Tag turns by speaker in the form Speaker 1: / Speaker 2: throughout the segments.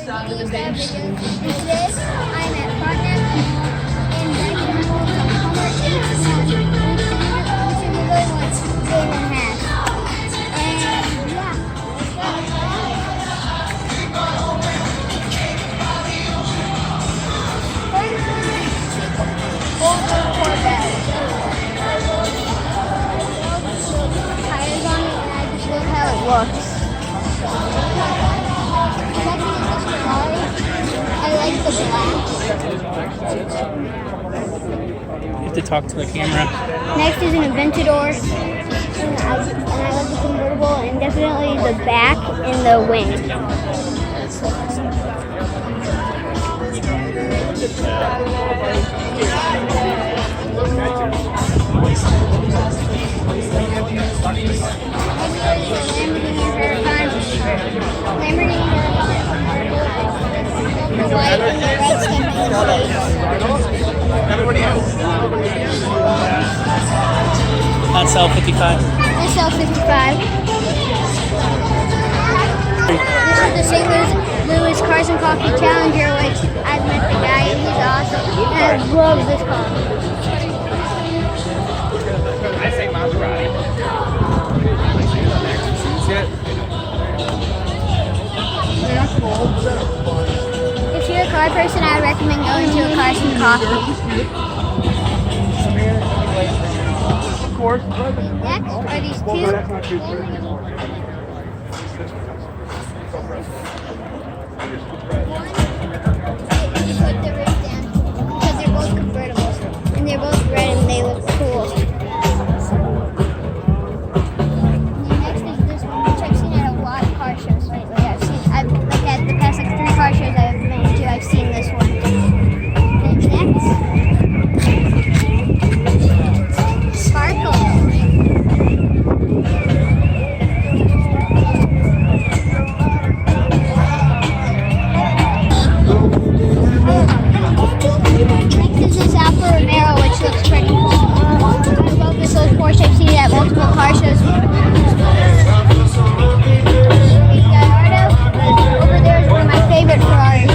Speaker 1: And today I'm at Frontenac Mall in Dyken Mall from Homer 8 to 1, which is really wants game and a half. And yeah, over Corvette. Tires on it and I just love how it looks. I like the black.
Speaker 2: You have to talk to the camera.
Speaker 1: Next is an Aventador. And I like the convertible and definitely the back and the wing. The white and the red stamping
Speaker 2: That's L55.
Speaker 1: This L55. This is the St. Louis Cars and Coffee Challenger, which I've met the guy and he's awesome. And I love this car.
Speaker 3: I say Maserati.
Speaker 1: If you're a car person, I would recommend going to a Cars and Coffee. Next are these two. Put the roof down because they're both convertibles and they're both red and they look cool. And then next is this one, which I've seen at a lot of car shows lately. I've like at the past like 3 car shows I've been to, I've seen this one. And next, Sparkle. Next is this Alfa Romeo, which looks pretty cool. I love this old Porsche. I've seen it at multiple car shows. Gallardo. Over there is one of my favorite Ferraris.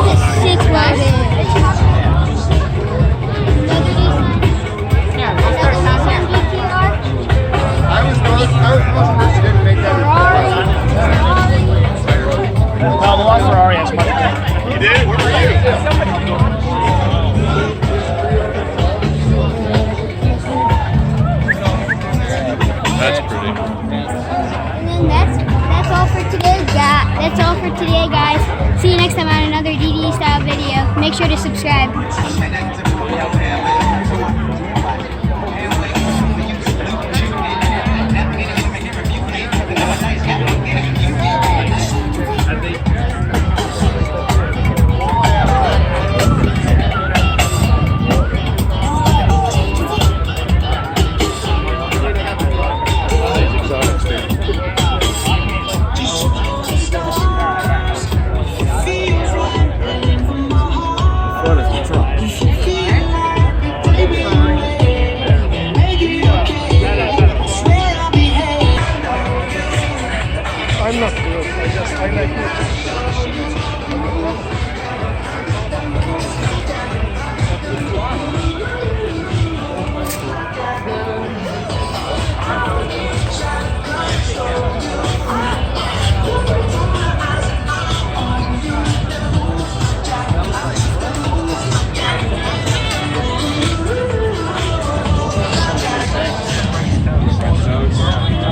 Speaker 1: That's a sick wagon.
Speaker 3: No, the last Ferrari has money. You did? Where were you? That's pretty.
Speaker 1: And then that's all for today, That's all for today, guys. See you next time on another DD style video. Make sure to subscribe.